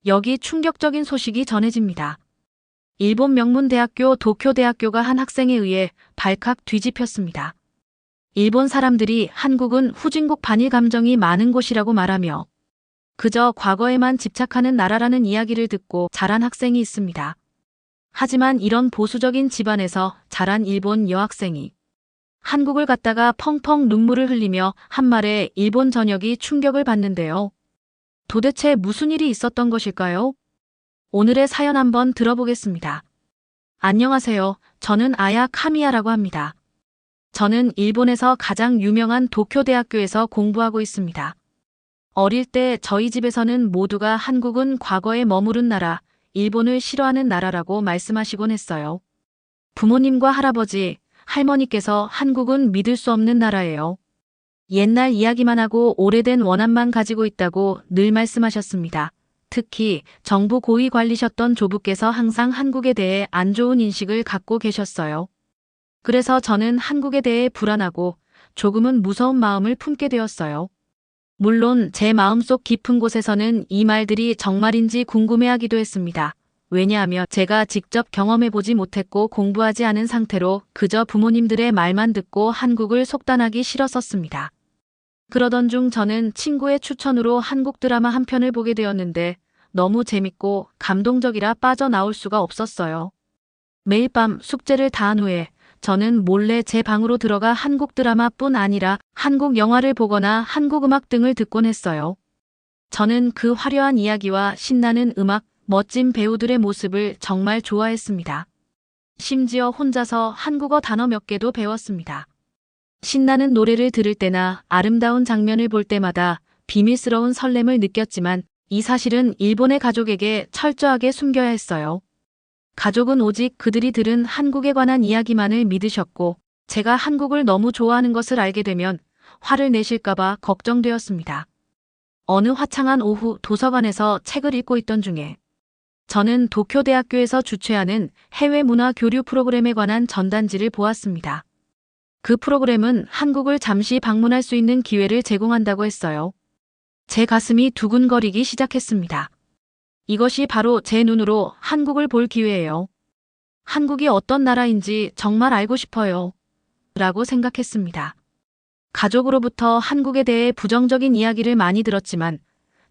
여기 충격적인 소식이 전해집니다. 일본 명문대학교 도쿄대학교가 한 학생에 의해 발칵 뒤집혔습니다. 일본 사람들이 한국은 후진국 반일 감정이 많은 곳이라고 말하며 그저 과거에만 집착하는 나라라는 이야기를 듣고 자란 학생이 있습니다. 하지만 이런 보수적인 집안에서 자란 일본 여학생이 한국을 갔다가 펑펑 눈물을 흘리며 한 말에 일본 전역이 충격을 받는데요. 도대체 무슨 일이 있었던 것일까요? 오늘의 사연 한번 들어보겠습니다. 안녕하세요. 저는 아야 카미야라고 합니다. 저는 일본에서 가장 유명한 도쿄대학교에서 공부하고 있습니다. 어릴 때 저희 집에서는 모두가 한국은 과거에 머무른 나라, 일본을 싫어하는 나라라고 말씀하시곤 했어요. 부모님과 할아버지, 할머니께서 한국은 믿을 수 없는 나라예요. 옛날 이야기만 하고 오래된 원한만 가지고 있다고 늘 말씀하셨습니다. 특히 정부 고위 관리셨던 조부께서 항상 한국에 대해 안 좋은 인식을 갖고 계셨어요. 그래서 저는 한국에 대해 불안하고 조금은 무서운 마음을 품게 되었어요. 물론 제 마음속 깊은 곳에서는 이 말들이 정말인지 궁금해하기도 했습니다. 왜냐하면 제가 직접 경험해보지 못했고 공부하지 않은 상태로 그저 부모님들의 말만 듣고 한국을 속단하기 싫었었습니다. 그러던 중 저는 친구의 추천으로 한국 드라마 한 편을 보게 되었는데 너무 재밌고 감동적이라 빠져나올 수가 없었어요. 매일 밤 숙제를 다 한 후에 저는 몰래 제 방으로 들어가 한국 드라마뿐 아니라 한국 영화를 보거나 한국 음악 등을 듣곤 했어요. 저는 그 화려한 이야기와 신나는 음악, 멋진 배우들의 모습을 정말 좋아했습니다. 심지어 혼자서 한국어 단어 몇 개도 배웠습니다. 신나는 노래를 들을 때나 아름다운 장면을 볼 때마다 비밀스러운 설렘을 느꼈지만 이 사실은 일본의 가족에게 철저하게 숨겨야 했어요. 가족은 오직 그들이 들은 한국에 관한 이야기만을 믿으셨고 제가 한국을 너무 좋아하는 것을 알게 되면 화를 내실까봐 걱정되었습니다. 어느 화창한 오후 도서관에서 책을 읽고 있던 중에 저는 도쿄대학교에서 주최하는 해외 문화 교류 프로그램에 관한 전단지를 보았습니다. 그 프로그램은 한국을 잠시 방문할 수 있는 기회를 제공한다고 했어요. 제 가슴이 두근거리기 시작했습니다. 이것이 바로 제 눈으로 한국을 볼 기회예요. 한국이 어떤 나라인지 정말 알고 싶어요. 라고 생각했습니다. 가족으로부터 한국에 대해 부정적인 이야기를 많이 들었지만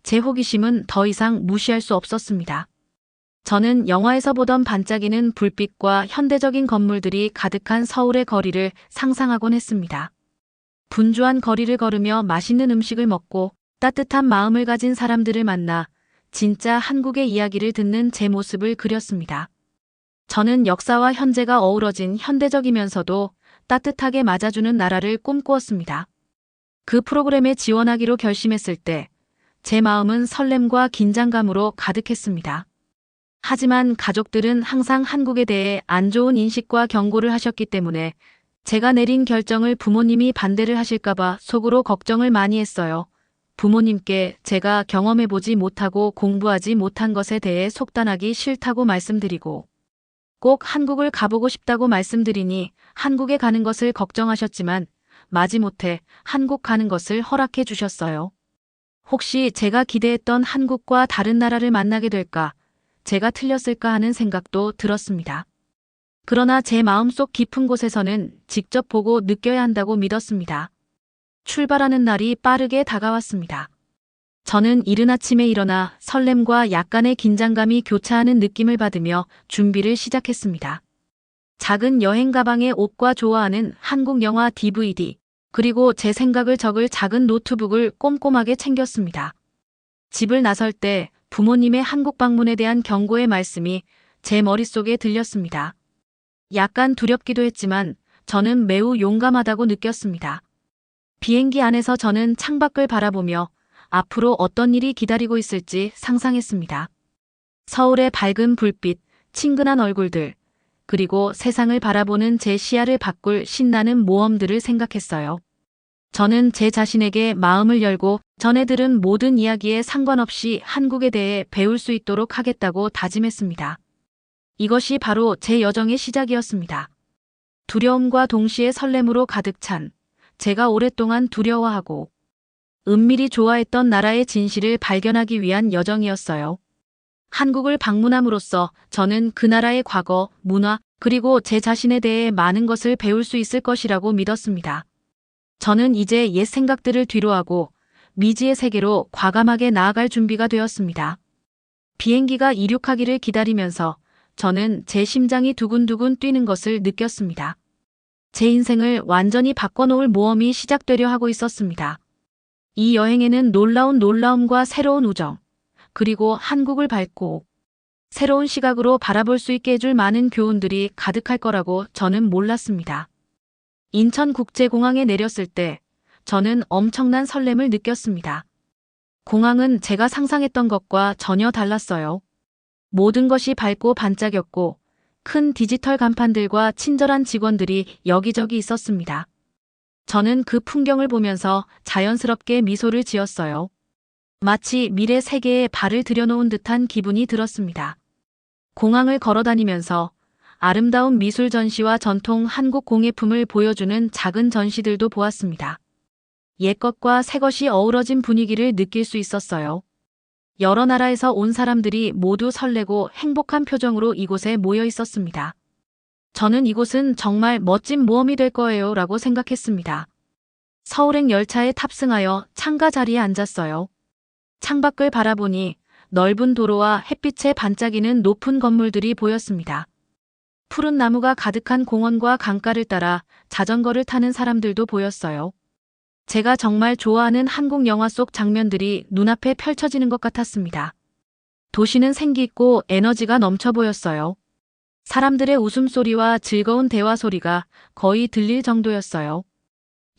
제 호기심은 더 이상 무시할 수 없었습니다. 저는 영화에서 보던 반짝이는 불빛과 현대적인 건물들이 가득한 서울의 거리를 상상하곤 했습니다. 분주한 거리를 걸으며 맛있는 음식을 먹고 따뜻한 마음을 가진 사람들을 만나 진짜 한국의 이야기를 듣는 제 모습을 그렸습니다. 저는 역사와 현재가 어우러진 현대적이면서도 따뜻하게 맞아주는 나라를 꿈꾸었습니다. 그 프로그램에 지원하기로 결심했을 때 제 마음은 설렘과 긴장감으로 가득했습니다. 하지만 가족들은 항상 한국에 대해 안 좋은 인식과 경고를 하셨기 때문에 제가 내린 결정을 부모님이 반대를 하실까봐 속으로 걱정을 많이 했어요. 부모님께 제가 경험해보지 못하고 공부하지 못한 것에 대해 속단하기 싫다고 말씀드리고 꼭 한국을 가보고 싶다고 말씀드리니 한국에 가는 것을 걱정하셨지만 마지못해 한국 가는 것을 허락해 주셨어요. 혹시 제가 기대했던 한국과 다른 나라를 만나게 될까, 제가 틀렸을까 하는 생각도 들었습니다. 그러나 제 마음속 깊은 곳에서는 직접 보고 느껴야 한다고 믿었습니다. 출발하는 날이 빠르게 다가왔습니다. 저는 이른 아침에 일어나 설렘과 약간의 긴장감이 교차하는 느낌을 받으며 준비를 시작했습니다. 작은 여행 가방에 옷과 좋아하는 한국 영화 DVD, 그리고 제 생각을 적을 작은 노트북을 꼼꼼하게 챙겼습니다. 집을 나설 때 부모님의 한국 방문에 대한 경고의 말씀이 제 머릿속에 들렸습니다. 약간 두렵기도 했지만 저는 매우 용감하다고 느꼈습니다. 비행기 안에서 저는 창밖을 바라보며 앞으로 어떤 일이 기다리고 있을지 상상했습니다. 서울의 밝은 불빛, 친근한 얼굴들, 그리고 세상을 바라보는 제 시야를 바꿀 신나는 모험들을 생각했어요. 저는 제 자신에게 마음을 열고 전에 들은 모든 이야기에 상관없이 한국에 대해 배울 수 있도록 하겠다고 다짐했습니다. 이것이 바로 제 여정의 시작이었습니다. 두려움과 동시에 설렘으로 가득 찬 제가 오랫동안 두려워하고 은밀히 좋아했던 나라의 진실을 발견하기 위한 여정이었어요. 한국을 방문함으로써 저는 그 나라의 과거, 문화, 그리고 제 자신에 대해 많은 것을 배울 수 있을 것이라고 믿었습니다. 저는 이제 옛 생각들을 뒤로하고 미지의 세계로 과감하게 나아갈 준비가 되었습니다. 비행기가 이륙하기를 기다리면서 저는 제 심장이 두근두근 뛰는 것을 느꼈습니다. 제 인생을 완전히 바꿔놓을 모험이 시작되려 하고 있었습니다. 이 여행에는 놀라운 놀라움과 새로운 우정, 그리고 한국을 밝고 새로운 시각으로 바라볼 수 있게 해줄 많은 교훈들이 가득할 거라고 저는 몰랐습니다. 인천국제공항에 내렸을 때 저는 엄청난 설렘을 느꼈습니다. 공항은 제가 상상했던 것과 전혀 달랐어요. 모든 것이 밝고 반짝였고 큰 디지털 간판들과 친절한 직원들이 여기저기 있었습니다. 저는 그 풍경을 보면서 자연스럽게 미소를 지었어요. 마치 미래 세계에 발을 들여놓은 듯한 기분이 들었습니다. 공항을 걸어다니면서 아름다운 미술 전시와 전통 한국 공예품을 보여주는 작은 전시들도 보았습니다. 옛것과 새것이 어우러진 분위기를 느낄 수 있었어요. 여러 나라에서 온 사람들이 모두 설레고 행복한 표정으로 이곳에 모여 있었습니다. 저는 이곳은 정말 멋진 모험이 될 거예요 라고 생각했습니다. 서울행 열차에 탑승하여 창가 자리에 앉았어요. 창밖을 바라보니 넓은 도로와 햇빛에 반짝이는 높은 건물들이 보였습니다. 푸른 나무가 가득한 공원과 강가를 따라 자전거를 타는 사람들도 보였어요. 제가 정말 좋아하는 한국 영화 속 장면들이 눈앞에 펼쳐지는 것 같았습니다. 도시는 생기 있고 에너지가 넘쳐 보였어요. 사람들의 웃음소리와 즐거운 대화 소리가 거의 들릴 정도였어요.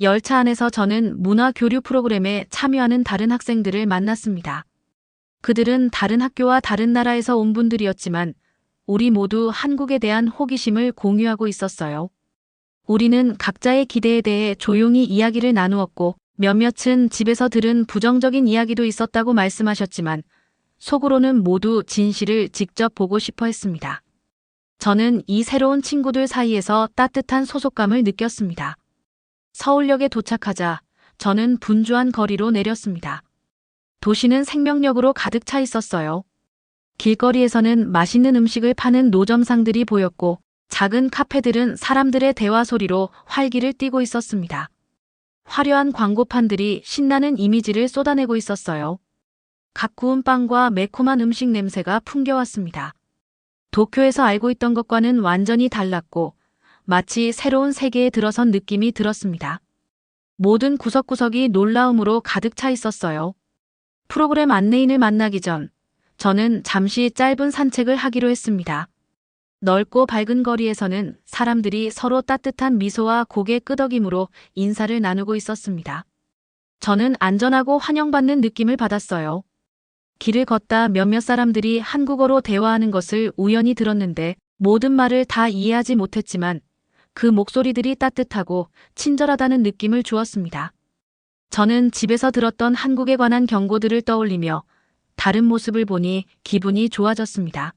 열차 안에서 저는 문화 교류 프로그램에 참여하는 다른 학생들을 만났습니다. 그들은 다른 학교와 다른 나라에서 온 분들이었지만 우리 모두 한국에 대한 호기심을 공유하고 있었어요. 우리는 각자의 기대에 대해 조용히 이야기를 나누었고 몇몇은 집에서 들은 부정적인 이야기도 있었다고 말씀하셨지만 속으로는 모두 진실을 직접 보고 싶어 했습니다. 저는 이 새로운 친구들 사이에서 따뜻한 소속감을 느꼈습니다. 서울역에 도착하자 저는 분주한 거리로 내렸습니다. 도시는 생명력으로 가득 차 있었어요. 길거리에서는 맛있는 음식을 파는 노점상들이 보였고 작은 카페들은 사람들의 대화 소리로 활기를 띠고 있었습니다. 화려한 광고판들이 신나는 이미지를 쏟아내고 있었어요. 갓 구운 빵과 매콤한 음식 냄새가 풍겨왔습니다. 도쿄에서 알고 있던 것과는 완전히 달랐고 마치 새로운 세계에 들어선 느낌이 들었습니다. 모든 구석구석이 놀라움으로 가득 차 있었어요. 프로그램 안내인을 만나기 전 저는 잠시 짧은 산책을 하기로 했습니다. 넓고 밝은 거리에서는 사람들이 서로 따뜻한 미소와 고개 끄덕임으로 인사를 나누고 있었습니다. 저는 안전하고 환영받는 느낌을 받았어요. 길을 걷다 몇몇 사람들이 한국어로 대화하는 것을 우연히 들었는데 모든 말을 다 이해하지 못했지만 그 목소리들이 따뜻하고 친절하다는 느낌을 주었습니다. 저는 집에서 들었던 한국에 관한 경고들을 떠올리며 다른 모습을 보니 기분이 좋아졌습니다.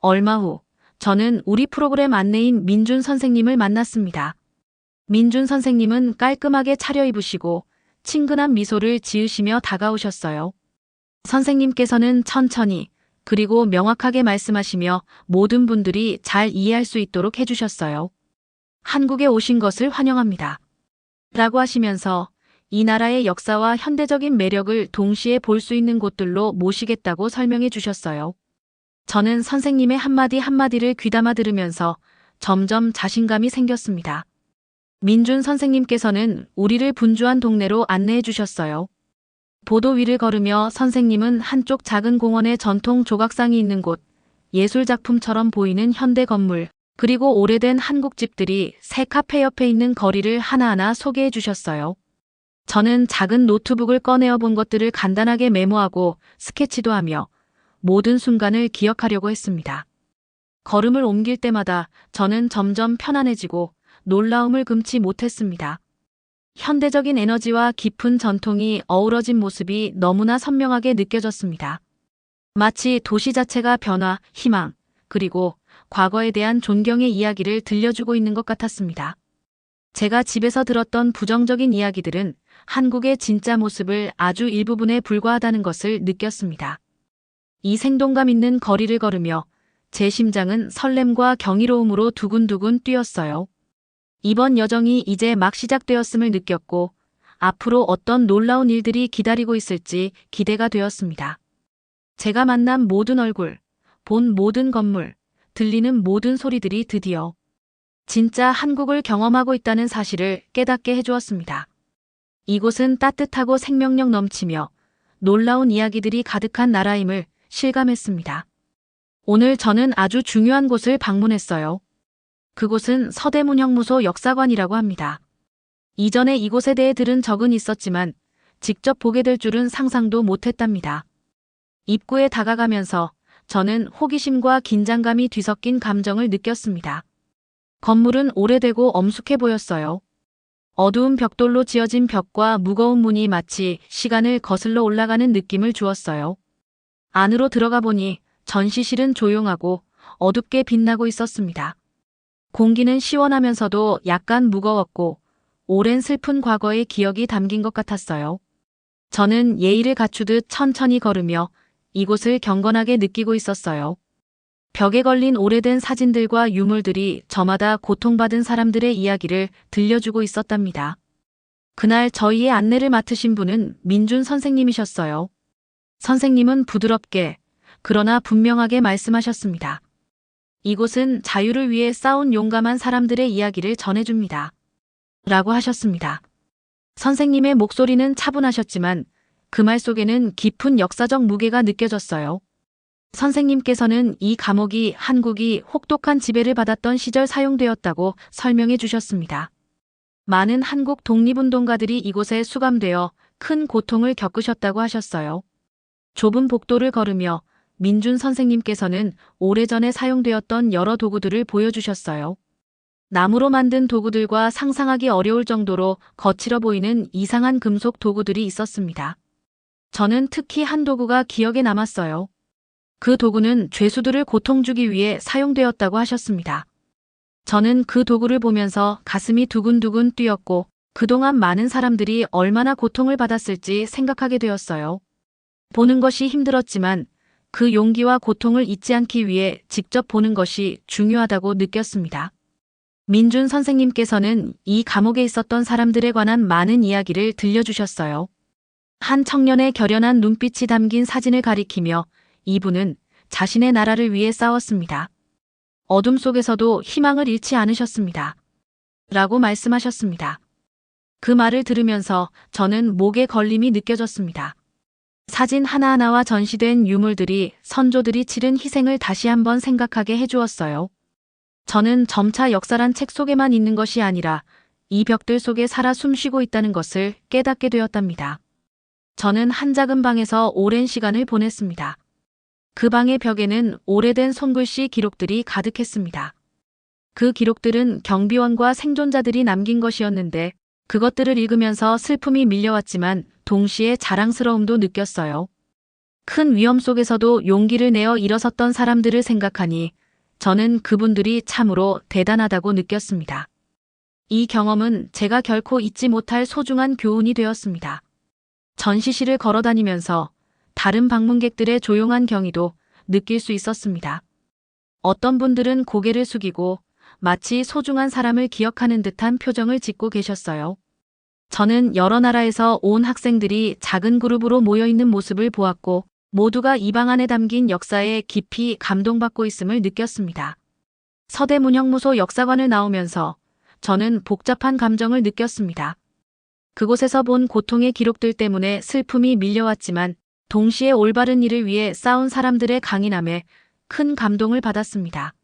얼마 후 저는 우리 프로그램 안내인 민준 선생님을 만났습니다. 민준 선생님은 깔끔하게 차려입으시고 친근한 미소를 지으시며 다가오셨어요. 선생님께서는 천천히 그리고 명확하게 말씀하시며 모든 분들이 잘 이해할 수 있도록 해주셨어요. 한국에 오신 것을 환영합니다. 라고 하시면서 이 나라의 역사와 현대적인 매력을 동시에 볼 수 있는 곳들로 모시겠다고 설명해 주셨어요. 저는 선생님의 한마디 한마디를 귀담아 들으면서 점점 자신감이 생겼습니다. 민준 선생님께서는 우리를 분주한 동네로 안내해 주셨어요. 보도 위를 걸으며 선생님은 한쪽 작은 공원에 전통 조각상이 있는 곳, 예술작품처럼 보이는 현대 건물, 그리고 오래된 한국집들이 새 카페 옆에 있는 거리를 하나하나 소개해 주셨어요. 저는 작은 노트북을 꺼내어 본 것들을 간단하게 메모하고 스케치도 하며 모든 순간을 기억하려고 했습니다. 걸음을 옮길 때마다 저는 점점 편안해지고 놀라움을 금치 못했습니다. 현대적인 에너지와 깊은 전통이 어우러진 모습이 너무나 선명하게 느껴졌습니다. 마치 도시 자체가 변화, 희망, 그리고 과거에 대한 존경의 이야기를 들려주고 있는 것 같았습니다. 제가 집에서 들었던 부정적인 이야기들은 한국의 진짜 모습을 아주 일부분에 불과하다는 것을 느꼈습니다. 이 생동감 있는 거리를 걸으며 제 심장은 설렘과 경이로움으로 두근두근 뛰었어요. 이번 여정이 이제 막 시작되었음을 느꼈고 앞으로 어떤 놀라운 일들이 기다리고 있을지 기대가 되었습니다. 제가 만난 모든 얼굴, 본 모든 건물, 들리는 모든 소리들이 드디어 진짜 한국을 경험하고 있다는 사실을 깨닫게 해주었습니다. 이곳은 따뜻하고 생명력 넘치며 놀라운 이야기들이 가득한 나라임을 실감했습니다. 오늘 저는 아주 중요한 곳을 방문했어요. 그곳은 서대문형무소 역사관이라고 합니다. 이전에 이곳에 대해 들은 적은 있었지만 직접 보게 될 줄은 상상도 못했답니다. 입구에 다가가면서 저는 호기심과 긴장감이 뒤섞인 감정을 느꼈습니다. 건물은 오래되고 엄숙해 보였어요. 어두운 벽돌로 지어진 벽과 무거운 문이 마치 시간을 거슬러 올라가는 느낌을 주었어요. 안으로 들어가 보니 전시실은 조용하고 어둡게 빛나고 있었습니다. 공기는 시원하면서도 약간 무거웠고 오랜 슬픈 과거의 기억이 담긴 것 같았어요. 저는 예의를 갖추듯 천천히 걸으며 이곳을 경건하게 느끼고 있었어요. 벽에 걸린 오래된 사진들과 유물들이 저마다 고통받은 사람들의 이야기를 들려주고 있었답니다. 그날 저희의 안내를 맡으신 분은 민준 선생님이셨어요. 선생님은 부드럽게 그러나 분명하게 말씀하셨습니다. 이곳은 자유를 위해 싸운 용감한 사람들의 이야기를 전해줍니다. 라고 하셨습니다. 선생님의 목소리는 차분하셨지만 그 말 속에는 깊은 역사적 무게가 느껴졌어요. 선생님께서는 이 감옥이 한국이 혹독한 지배를 받았던 시절 사용되었다고 설명해 주셨습니다. 많은 한국 독립운동가들이 이곳에 수감되어 큰 고통을 겪으셨다고 하셨어요. 좁은 복도를 걸으며 민준 선생님께서는 오래전에 사용되었던 여러 도구들을 보여주셨어요. 나무로 만든 도구들과 상상하기 어려울 정도로 거칠어 보이는 이상한 금속 도구들이 있었습니다. 저는 특히 한 도구가 기억에 남았어요. 그 도구는 죄수들을 고통 주기 위해 사용되었다고 하셨습니다. 저는 그 도구를 보면서 가슴이 두근두근 뛰었고 그동안 많은 사람들이 얼마나 고통을 받았을지 생각하게 되었어요. 보는 것이 힘들었지만 그 용기와 고통을 잊지 않기 위해 직접 보는 것이 중요하다고 느꼈습니다. 민준 선생님께서는 이 감옥에 있었던 사람들에 관한 많은 이야기를 들려주셨어요. 한 청년의 결연한 눈빛이 담긴 사진을 가리키며 이분은 자신의 나라를 위해 싸웠습니다. 어둠 속에서도 희망을 잃지 않으셨습니다. 라고 말씀하셨습니다. 그 말을 들으면서 저는 목에 걸림이 느껴졌습니다. 사진 하나하나와 전시된 유물들이 선조들이 치른 희생을 다시 한번 생각하게 해주었어요. 저는 점차 역사란 책 속에만 있는 것이 아니라 이 벽들 속에 살아 숨쉬고 있다는 것을 깨닫게 되었답니다. 저는 한 작은 방에서 오랜 시간을 보냈습니다. 그 방의 벽에는 오래된 손글씨 기록들이 가득했습니다. 그 기록들은 경비원과 생존자들이 남긴 것이었는데 그것들을 읽으면서 슬픔이 밀려왔지만 동시에 자랑스러움도 느꼈어요. 큰 위험 속에서도 용기를 내어 일어섰던 사람들을 생각하니 저는 그분들이 참으로 대단하다고 느꼈습니다. 이 경험은 제가 결코 잊지 못할 소중한 교훈이 되었습니다. 전시실을 걸어다니면서 다른 방문객들의 조용한 경의도 느낄 수 있었습니다. 어떤 분들은 고개를 숙이고 마치 소중한 사람을 기억하는 듯한 표정을 짓고 계셨어요. 저는 여러 나라에서 온 학생들이 작은 그룹으로 모여 있는 모습을 보았고 모두가 이 방 안에 담긴 역사에 깊이 감동받고 있음을 느꼈습니다. 서대문형무소 역사관을 나오면서 저는 복잡한 감정을 느꼈습니다. 그곳에서 본 고통의 기록들 때문에 슬픔이 밀려왔지만 동시에 올바른 일을 위해 싸운 사람들의 강인함에 큰 감동을 받았습니다.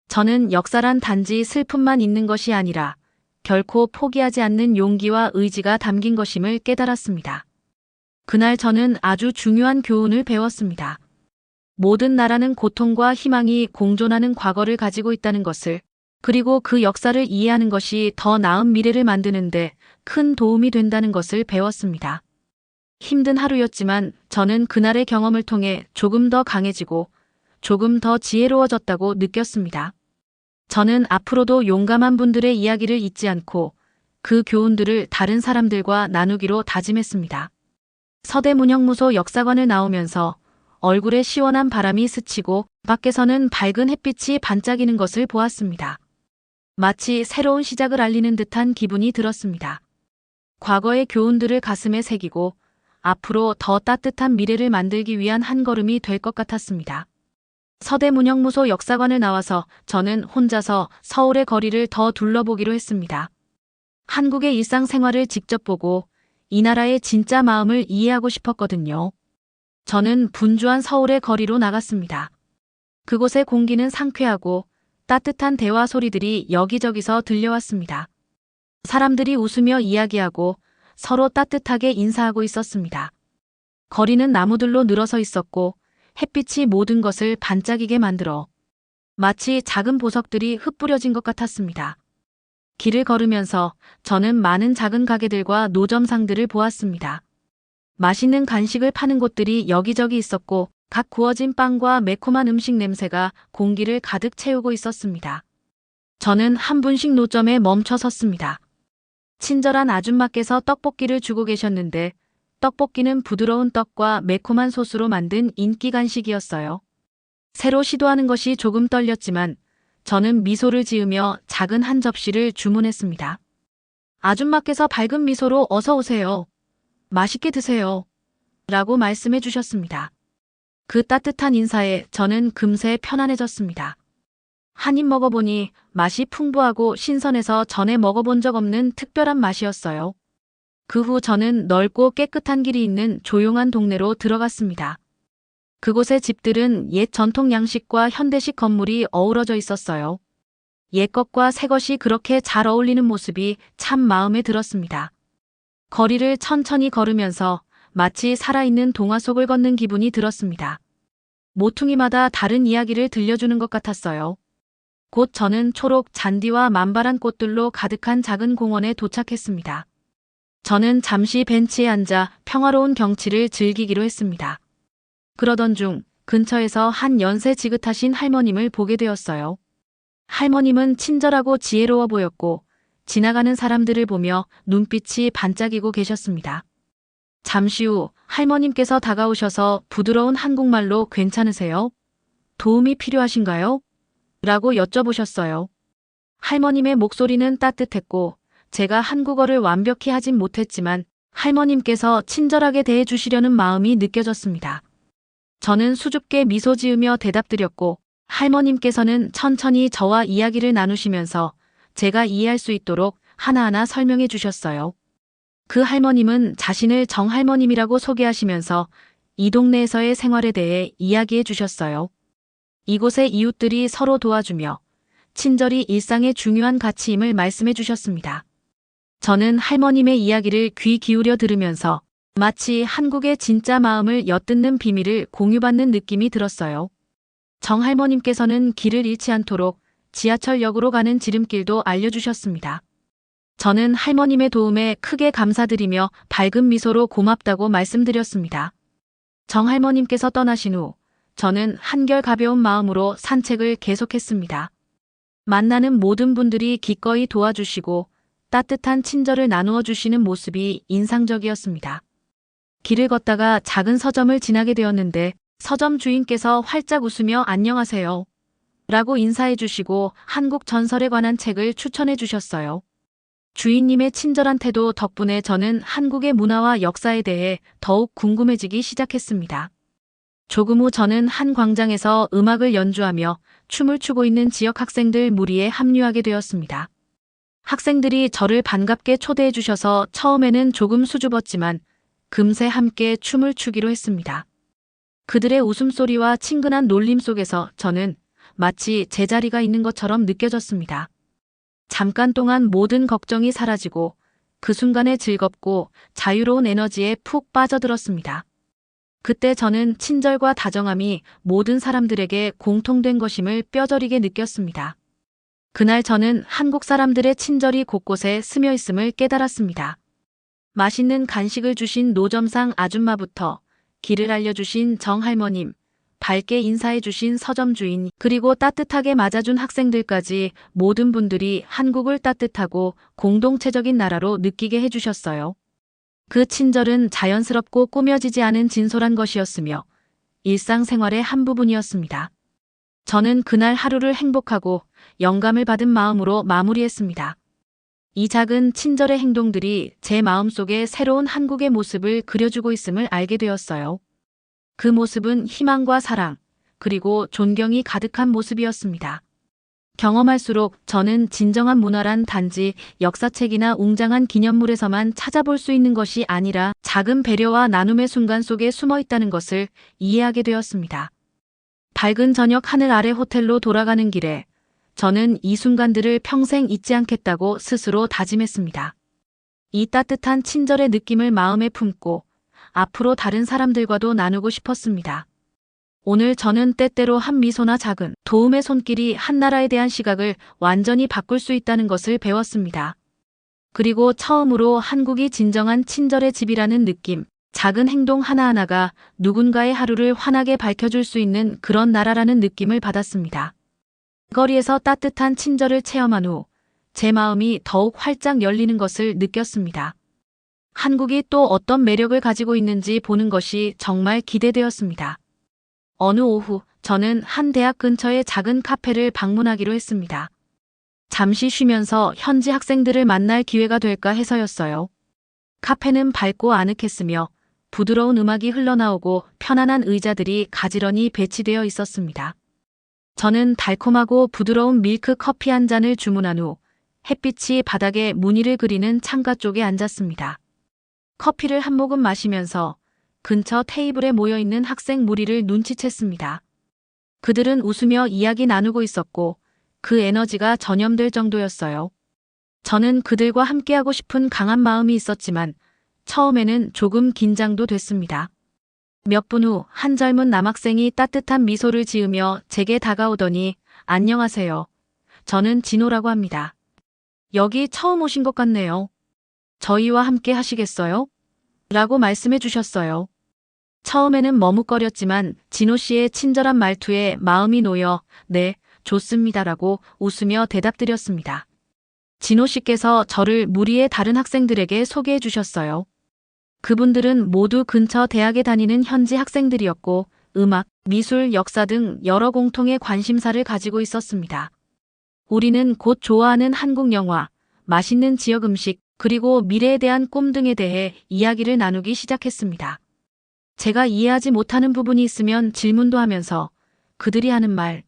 저는 역사란 단지 슬픔만 있는 것이 아니라 결코 포기하지 않는 용기와 의지가 담긴 것임을 깨달았습니다. 그날 저는 아주 중요한 교훈을 배웠습니다. 모든 나라는 고통과 희망이 공존하는 과거를 가지고 있다는 것을, 그리고 그 역사를 이해하는 것이 더 나은 미래를 만드는데 큰 도움이 된다는 것을 배웠습니다. 힘든 하루였지만 저는 그날의 경험을 통해 조금 더 강해지고 조금 더 지혜로워졌다고 느꼈습니다. 저는 앞으로도 용감한 분들의 이야기를 잊지 않고 그 교훈들을 다른 사람들과 나누기로 다짐했습니다. 서대문형무소 역사관을 나오면서 얼굴에 시원한 바람이 스치고 밖에서는 밝은 햇빛이 반짝이는 것을 보았습니다. 마치 새로운 시작을 알리는 듯한 기분이 들었습니다. 과거의 교훈들을 가슴에 새기고 앞으로 더 따뜻한 미래를 만들기 위한 한 걸음이 될 것 같았습니다. 서대문형무소 역사관을 나와서 저는 혼자서 서울의 거리를 더 둘러보기로 했습니다. 한국의 일상생활을 직접 보고 이 나라의 진짜 마음을 이해하고 싶었거든요. 저는 분주한 서울의 거리로 나갔습니다. 그곳의 공기는 상쾌하고 따뜻한 대화 소리들이 여기저기서 들려왔습니다. 사람들이 웃으며 이야기하고 서로 따뜻하게 인사하고 있었습니다. 거리는 나무들로 늘어서 있었고 햇빛이 모든 것을 반짝이게 만들어 마치 작은 보석들이 흩뿌려진 것 같았습니다. 길을 걸으면서 저는 많은 작은 가게들과 노점상들을 보았습니다. 맛있는 간식을 파는 곳들이 여기저기 있었고 각 구워진 빵과 매콤한 음식 냄새가 공기를 가득 채우고 있었습니다. 저는 한 분식 노점에 멈춰 섰습니다. 친절한 아줌마께서 떡볶이를 주고 계셨는데 떡볶이는 부드러운 떡과 매콤한 소스로 만든 인기 간식이었어요. 새로 시도하는 것이 조금 떨렸지만 저는 미소를 지으며 작은 한 접시를 주문했습니다. 아줌마께서 밝은 미소로 어서 오세요. 맛있게 드세요. 라고 말씀해 주셨습니다. 그 따뜻한 인사에 저는 금세 편안해졌습니다. 한 입 먹어보니 맛이 풍부하고 신선해서 전에 먹어본 적 없는 특별한 맛이었어요. 그 후 저는 넓고 깨끗한 길이 있는 조용한 동네로 들어갔습니다. 그곳의 집들은 옛 전통 양식과 현대식 건물이 어우러져 있었어요. 옛 것과 새 것이 그렇게 잘 어울리는 모습이 참 마음에 들었습니다. 거리를 천천히 걸으면서 마치 살아있는 동화 속을 걷는 기분이 들었습니다. 모퉁이마다 다른 이야기를 들려주는 것 같았어요. 곧 저는 초록 잔디와 만발한 꽃들로 가득한 작은 공원에 도착했습니다. 저는 잠시 벤치에 앉아 평화로운 경치를 즐기기로 했습니다. 그러던 중 근처에서 한 연세 지긋하신 할머님을 보게 되었어요. 할머님은 친절하고 지혜로워 보였고 지나가는 사람들을 보며 눈빛이 반짝이고 계셨습니다. 잠시 후 할머님께서 다가오셔서 부드러운 한국말로 괜찮으세요? 도움이 필요하신가요? 라고 여쭤보셨어요. 할머님의 목소리는 따뜻했고 제가 한국어를 완벽히 하진 못했지만 할머님께서 친절하게 대해주시려는 마음이 느껴졌습니다. 저는 수줍게 미소 지으며 대답드렸고 할머님께서는 천천히 저와 이야기를 나누시면서 제가 이해할 수 있도록 하나하나 설명해 주셨어요. 그 할머님은 자신을 정할머님이라고 소개하시면서 이 동네에서의 생활에 대해 이야기해 주셨어요. 이곳의 이웃들이 서로 도와주며 친절이 일상의 중요한 가치임을 말씀해 주셨습니다. 저는 할머님의 이야기를 귀 기울여 들으면서 마치 한국의 진짜 마음을 엿듣는 비밀을 공유받는 느낌이 들었어요. 정할머님께서는 길을 잃지 않도록 지하철역으로 가는 지름길도 알려주셨습니다. 저는 할머님의 도움에 크게 감사드리며 밝은 미소로 고맙다고 말씀드렸습니다. 정할머님께서 떠나신 후 저는 한결 가벼운 마음으로 산책을 계속했습니다. 만나는 모든 분들이 기꺼이 도와주시고 따뜻한 친절을 나누어 주시는 모습이 인상적이었습니다. 길을 걷다가 작은 서점을 지나게 되었는데 서점 주인께서 활짝 웃으며 안녕하세요. 라고 인사해 주시고 한국 전설에 관한 책을 추천해 주셨어요. 주인님의 친절한 태도 덕분에 저는 한국의 문화와 역사에 대해 더욱 궁금해지기 시작했습니다. 조금 후 저는 한 광장에서 음악을 연주하며 춤을 추고 있는 지역 학생들 무리에 합류하게 되었습니다. 학생들이 저를 반갑게 초대해 주셔서 처음에는 조금 수줍었지만 금세 함께 춤을 추기로 했습니다. 그들의 웃음소리와 친근한 놀림 속에서 저는 마치 제자리가 있는 것처럼 느껴졌습니다. 잠깐 동안 모든 걱정이 사라지고 그 순간의 즐겁고 자유로운 에너지에 푹 빠져들었습니다. 그때 저는 친절과 다정함이 모든 사람들에게 공통된 것임을 뼈저리게 느꼈습니다. 그날 저는 한국 사람들의 친절이 곳곳에 스며 있음을 깨달았습니다. 맛있는 간식을 주신 노점상 아줌마부터 길을 알려주신 정할머님, 밝게 인사해 주신 서점 주인, 그리고 따뜻하게 맞아준 학생들까지 모든 분들이 한국을 따뜻하고 공동체적인 나라로 느끼게 해주셨어요. 그 친절은 자연스럽고 꾸며지지 않은 진솔한 것이었으며 일상생활의 한 부분이었습니다. 저는 그날 하루를 행복하고 영감을 받은 마음으로 마무리했습니다. 이 작은 친절의 행동들이 제 마음속에 새로운 한국의 모습을 그려주고 있음을 알게 되었어요. 그 모습은 희망과 사랑, 그리고 존경이 가득한 모습이었습니다. 경험할수록 저는 진정한 문화란 단지 역사책이나 웅장한 기념물에서만 찾아볼 수 있는 것이 아니라 작은 배려와 나눔의 순간 속에 숨어 있다는 것을 이해하게 되었습니다. 밝은 저녁 하늘 아래 호텔로 돌아가는 길에 저는 이 순간들을 평생 잊지 않겠다고 스스로 다짐했습니다. 이 따뜻한 친절의 느낌을 마음에 품고 앞으로 다른 사람들과도 나누고 싶었습니다. 오늘 저는 때때로 한 미소나 작은 도움의 손길이 한 나라에 대한 시각을 완전히 바꿀 수 있다는 것을 배웠습니다. 그리고 처음으로 한국이 진정한 친절의 집이라는 느낌, 작은 행동 하나하나가 누군가의 하루를 환하게 밝혀줄 수 있는 그런 나라라는 느낌을 받았습니다. 거리에서 따뜻한 친절을 체험한 후 제 마음이 더욱 활짝 열리는 것을 느꼈습니다. 한국이 또 어떤 매력을 가지고 있는지 보는 것이 정말 기대되었습니다. 어느 오후 저는 한 대학 근처의 작은 카페를 방문하기로 했습니다. 잠시 쉬면서 현지 학생들을 만날 기회가 될까 해서였어요. 카페는 밝고 아늑했으며 부드러운 음악이 흘러나오고 편안한 의자들이 가지런히 배치되어 있었습니다. 저는 달콤하고 부드러운 밀크 커피 한 잔을 주문한 후 햇빛이 바닥에 무늬를 그리는 창가 쪽에 앉았습니다. 커피를 한 모금 마시면서 근처 테이블에 모여있는 학생 무리를 눈치챘습니다. 그들은 웃으며 이야기 나누고 있었고 그 에너지가 전염될 정도였어요. 저는 그들과 함께하고 싶은 강한 마음이 있었지만 처음에는 조금 긴장도 됐습니다. 몇 분 후 한 젊은 남학생이 따뜻한 미소를 지으며 제게 다가오더니 안녕하세요. 저는 진호라고 합니다. 여기 처음 오신 것 같네요. 저희와 함께 하시겠어요? 라고 말씀해 주셨어요. 처음에는 머뭇거렸지만 진호 씨의 친절한 말투에 마음이 놓여 네, 좋습니다라고 웃으며 대답드렸습니다. 진호 씨께서 저를 무리의 다른 학생들에게 소개해 주셨어요. 그분들은 모두 근처 대학에 다니는 현지 학생들이었고 음악, 미술, 역사 등 여러 공통의 관심사를 가지고 있었습니다. 우리는 곧 좋아하는 한국 영화, 맛있는 지역 음식, 그리고 미래에 대한 꿈 등에 대해 이야기를 나누기 시작했습니다. 제가 이해하지 못하는 부분이 있으면 질문도 하면서 그들이 하는 말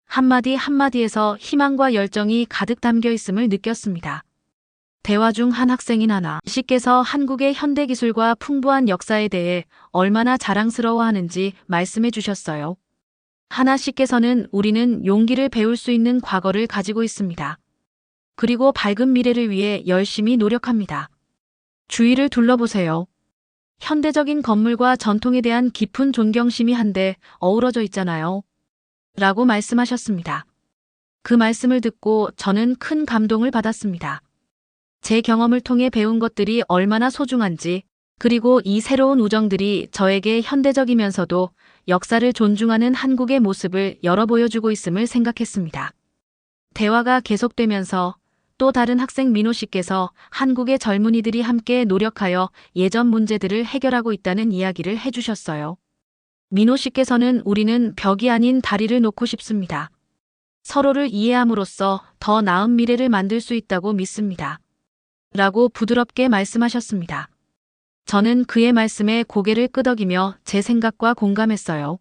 한마디 한마디에서 희망과 열정이 가득 담겨 있음을 느꼈습니다. 대화 중 한 학생인 하나 씨께서 한국의 현대기술과 풍부한 역사에 대해 얼마나 자랑스러워하는지 말씀해 주셨어요. 하나 씨께서는 우리는 용기를 배울 수 있는 과거를 가지고 있습니다. 그리고 밝은 미래를 위해 열심히 노력합니다. 주위를 둘러보세요. 현대적인 건물과 전통에 대한 깊은 존경심이 한데 어우러져 있잖아요. 라고 말씀하셨습니다. 그 말씀을 듣고 저는 큰 감동을 받았습니다. 제 경험을 통해 배운 것들이 얼마나 소중한지, 그리고 이 새로운 우정들이 저에게 현대적이면서도 역사를 존중하는 한국의 모습을 열어 보여주고 있음을 생각했습니다. 대화가 계속되면서 또 다른 학생 민호 씨께서 한국의 젊은이들이 함께 노력하여 예전 문제들을 해결하고 있다는 이야기를 해주셨어요. 민호 씨께서는 우리는 벽이 아닌 다리를 놓고 싶습니다. 서로를 이해함으로써 더 나은 미래를 만들 수 있다고 믿습니다. 라고 부드럽게 말씀하셨습니다. 저는 그의 말씀에 고개를 끄덕이며 제 생각과 공감했어요.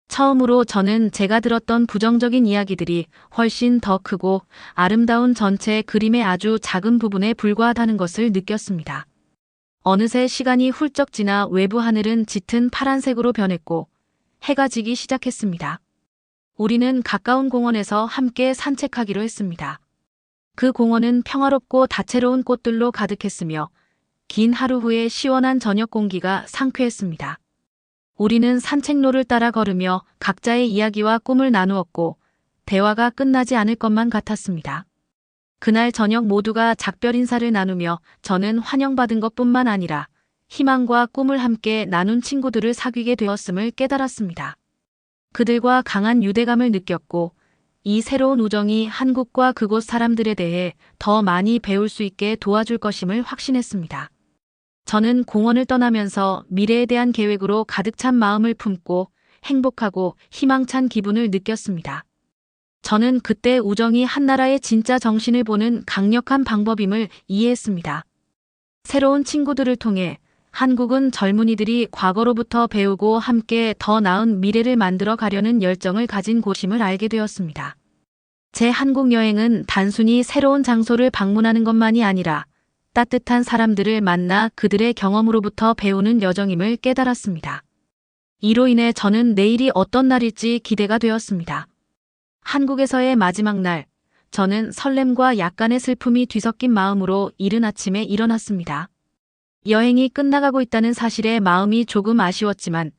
처음으로 저는 제가 들었던 부정적인 이야기들이 훨씬 더 크고 아름다운 전체 그림의 아주 작은 부분에 불과하다는 것을 느꼈습니다. 어느새 시간이 훌쩍 지나 외부 하늘은 짙은 파란색으로 변했고 해가 지기 시작했습니다. 우리는 가까운 공원에서 함께 산책하기로 했습니다. 그 공원은 평화롭고 다채로운 꽃들로 가득했으며 긴 하루 후에 시원한 저녁 공기가 상쾌했습니다. 우리는 산책로를 따라 걸으며 각자의 이야기와 꿈을 나누었고 대화가 끝나지 않을 것만 같았습니다. 그날 저녁 모두가 작별 인사를 나누며 저는 환영받은 것뿐만 아니라 희망과 꿈을 함께 나눈 친구들을 사귀게 되었음을 깨달았습니다. 그들과 강한 유대감을 느꼈고 이 새로운 우정이 한국과 그곳 사람들에 대해 더 많이 배울 수 있게 도와줄 것임을 확신했습니다. 저는 공원을 떠나면서 미래에 대한 계획으로 가득 찬 마음을 품고 행복하고 희망찬 기분을 느꼈습니다. 저는 그때 우정이 한 나라의 진짜 정신을 보는 강력한 방법임을 이해했습니다. 새로운 친구들을 통해 한국은 젊은이들이 과거로부터 배우고 함께 더 나은 미래를 만들어 가려는 열정을 가진 곳임을 알게 되었습니다. 제 한국 여행은 단순히 새로운 장소를 방문하는 것만이 아니라 따뜻한 사람들을 만나 그들의 경험으로부터 배우는 여정임을 깨달았습니다. 이로 인해 저는 내일이 어떤 날일지 기대가 되었습니다. 한국에서의 마지막 날, 저는 설렘과 약간의 슬픔이 뒤섞인 마음으로 이른 아침에 일어났습니다. 여행이 끝나가고 있다는 사실에 마음이 조금 아쉬웠지만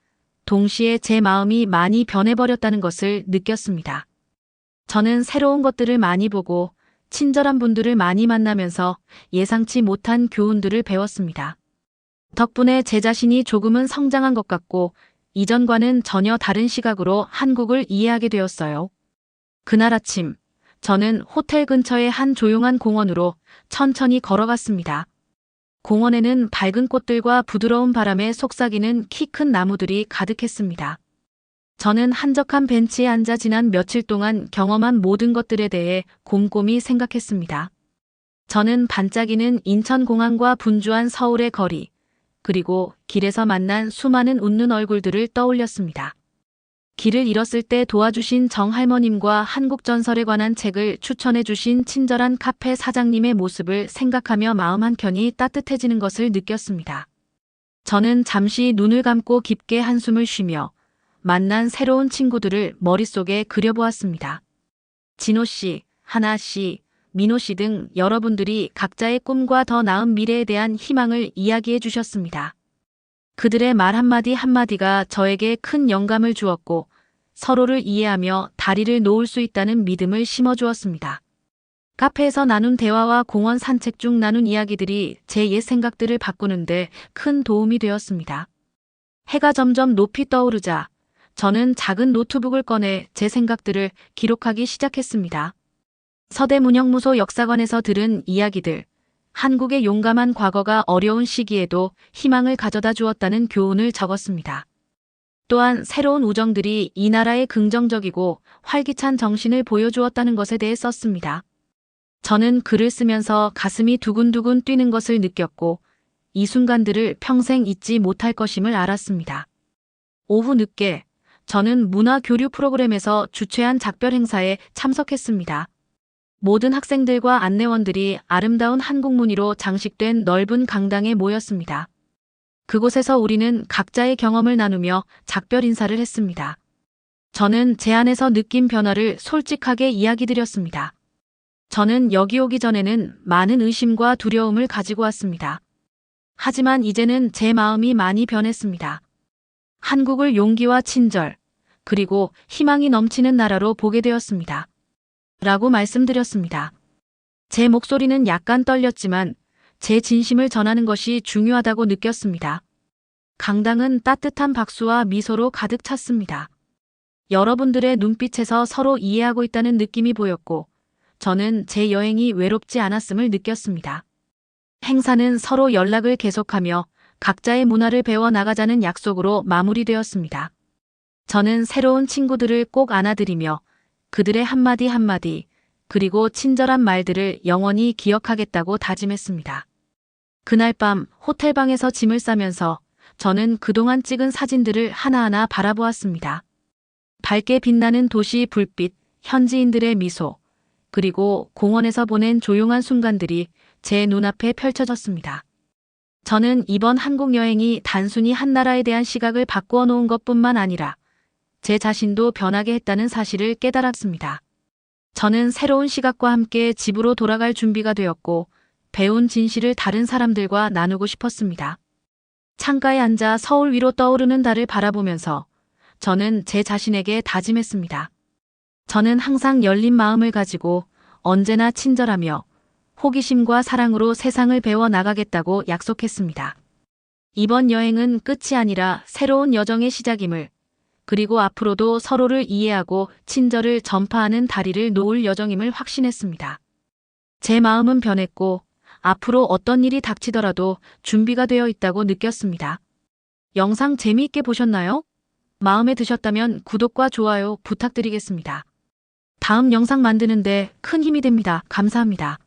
동시에 제 마음이 많이 변해버렸다는 것을 느꼈습니다. 저는 새로운 것들을 많이 보고 친절한 분들을 많이 만나면서 예상치 못한 교훈들을 배웠습니다. 덕분에 제 자신이 조금은 성장한 것 같고 이전과는 전혀 다른 시각으로 한국을 이해하게 되었어요. 그날 아침, 저는 호텔 근처의 한 조용한 공원으로 천천히 걸어갔습니다. 공원에는 밝은 꽃들과 부드러운 바람에 속삭이는 키 큰 나무들이 가득했습니다. 저는 한적한 벤치에 앉아 지난 며칠 동안 경험한 모든 것들에 대해 곰곰이 생각했습니다. 저는 반짝이는 인천공항과 분주한 서울의 거리, 그리고 길에서 만난 수많은 웃는 얼굴들을 떠올렸습니다. 길을 잃었을 때 도와주신 정할머님과 한국 전설에 관한 책을 추천해 주신 친절한 카페 사장님의 모습을 생각하며 마음 한켠이 따뜻해지는 것을 느꼈습니다. 저는 잠시 눈을 감고 깊게 한숨을 쉬며 만난 새로운 친구들을 머릿속에 그려보았습니다. 진호 씨, 하나 씨, 민호 씨 등 여러분들이 각자의 꿈과 더 나은 미래에 대한 희망을 이야기해 주셨습니다. 그들의 말 한마디 한마디가 저에게 큰 영감을 주었고 서로를 이해하며 다리를 놓을 수 있다는 믿음을 심어주었습니다. 카페에서 나눈 대화와 공원 산책 중 나눈 이야기들이 제 옛 생각들을 바꾸는데 큰 도움이 되었습니다. 해가 점점 높이 떠오르자 저는 작은 노트북을 꺼내 제 생각들을 기록하기 시작했습니다. 서대문형무소 역사관에서 들은 이야기들, 한국의 용감한 과거가 어려운 시기에도 희망을 가져다 주었다는 교훈을 적었습니다. 또한 새로운 우정들이 이 나라의 긍정적이고 활기찬 정신을 보여주었다는 것에 대해 썼습니다. 저는 글을 쓰면서 가슴이 두근두근 뛰는 것을 느꼈고 이 순간들을 평생 잊지 못할 것임을 알았습니다. 오후 늦게 저는 문화교류 프로그램에서 주최한 작별 행사에 참석했습니다. 모든 학생들과 안내원들이 아름다운 한국 무늬로 장식된 넓은 강당에 모였습니다. 그곳에서 우리는 각자의 경험을 나누며 작별 인사를 했습니다. 저는 제 안에서 느낀 변화를 솔직하게 이야기드렸습니다. 저는 여기 오기 전에는 많은 의심과 두려움을 가지고 왔습니다. 하지만 이제는 제 마음이 많이 변했습니다. 한국을 용기와 친절, 그리고 희망이 넘치는 나라로 보게 되었습니다. 라고 말씀드렸습니다. 제 목소리는 약간 떨렸지만 제 진심을 전하는 것이 중요하다고 느꼈습니다. 강당은 따뜻한 박수와 미소로 가득 찼습니다. 여러분들의 눈빛에서 서로 이해하고 있다는 느낌이 보였고 저는 제 여행이 외롭지 않았음을 느꼈습니다. 행사는 서로 연락을 계속하며 각자의 문화를 배워 나가자는 약속으로 마무리되었습니다. 저는 새로운 친구들을 꼭 안아드리며 그들의 한마디 한마디, 그리고 친절한 말들을 영원히 기억하겠다고 다짐했습니다. 그날 밤 호텔방에서 짐을 싸면서 저는 그동안 찍은 사진들을 하나하나 바라보았습니다. 밝게 빛나는 도시 불빛, 현지인들의 미소, 그리고 공원에서 보낸 조용한 순간들이 제 눈앞에 펼쳐졌습니다. 저는 이번 한국 여행이 단순히 한 나라에 대한 시각을 바꾸어 놓은 것뿐만 아니라 제 자신도 변하게 했다는 사실을 깨달았습니다. 저는 새로운 시각과 함께 집으로 돌아갈 준비가 되었고 배운 진실을 다른 사람들과 나누고 싶었습니다. 창가에 앉아 서울 위로 떠오르는 달을 바라보면서 저는 제 자신에게 다짐했습니다. 저는 항상 열린 마음을 가지고 언제나 친절하며 호기심과 사랑으로 세상을 배워 나가겠다고 약속했습니다. 이번 여행은 끝이 아니라 새로운 여정의 시작임을, 그리고 앞으로도 서로를 이해하고 친절을 전파하는 다리를 놓을 여정임을 확신했습니다. 제 마음은 변했고 앞으로 어떤 일이 닥치더라도 준비가 되어 있다고 느꼈습니다. 영상 재미있게 보셨나요? 마음에 드셨다면 구독과 좋아요 부탁드리겠습니다. 다음 영상 만드는데 큰 힘이 됩니다. 감사합니다.